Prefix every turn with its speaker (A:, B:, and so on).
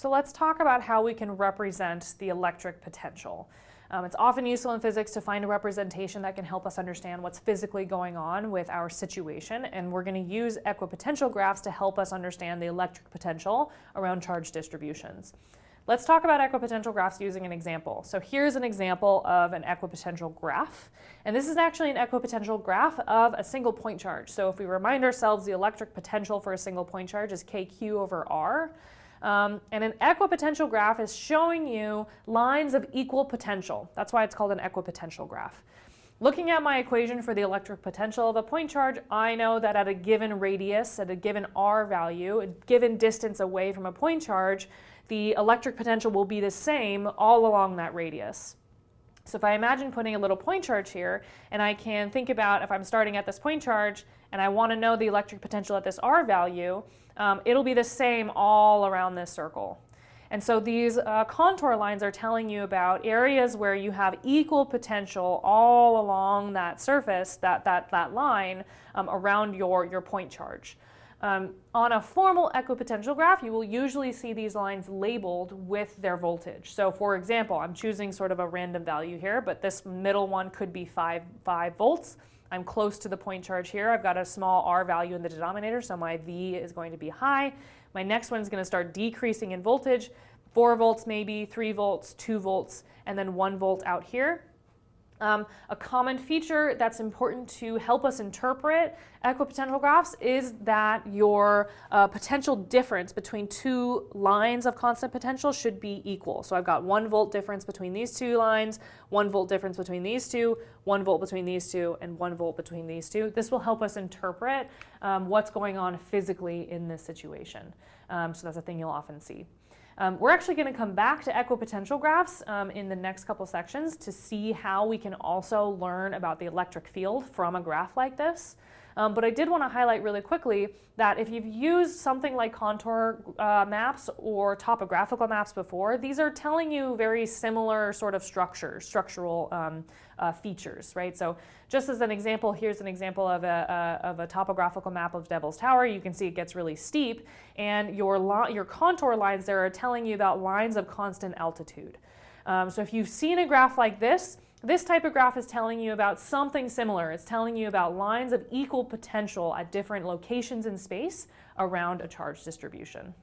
A: So let's talk about how we can represent the electric potential. It's often useful in physics to find a representation that can help us understand what's physically going on with our situation, and we're going to use equipotential graphs to help us understand the electric potential around charge distributions. Let's talk about equipotential graphs using an example. So here's an example of an equipotential graph, and this is actually an equipotential graph of a single point charge. So if we remind ourselves, the electric potential for a single point charge is kq over r. And an equipotential graph is showing you lines of equal potential. That's why it's called an equipotential graph. Looking at my equation for the electric potential of a point charge, I know that at a given radius, at a given r value, a given distance away from a point charge, the electric potential will be the same all along that radius. So if I imagine putting a little point charge here, and I can think about if I'm starting at this point charge and I want to know the electric potential at this r value, it'll be the same all around this circle. And so these contour lines are telling you about areas where you have equal potential all along that surface, that line around your point charge. On a formal equipotential graph, you will usually see these lines labeled with their voltage. So for example, I'm choosing sort of a random value here, but this middle one could be 5 volts. I'm close to the point charge here. I've got a small r value in the denominator, so my V is going to be high. My next one is going to start decreasing in voltage, 4 volts maybe, 3 volts, 2 volts, and then 1 volt out here. A common feature that's important to help us interpret equipotential graphs is that your potential difference between two lines of constant potential should be equal. So I've got 1 volt difference between these two lines, 1 volt difference between these two, 1 volt between these two, and 1 volt between these two. This will help us interpret what's going on physically in this situation. So that's a thing you'll often see. We're actually going to come back to equipotential graphs in the next couple sections to see how we can also learn about the electric field from a graph like this. But I did want to highlight really quickly that if you've used something like contour maps or topographical maps before, these are telling you very similar sort of structural features, right? So just as an example, here's an example of a topographical map of Devil's Tower. You can see it gets really steep, and your contour lines there are telling you about lines of constant altitude. So if you've seen a graph like this type of graph is telling you about something similar. It's telling you about lines of equal potential at different locations in space around a charge distribution.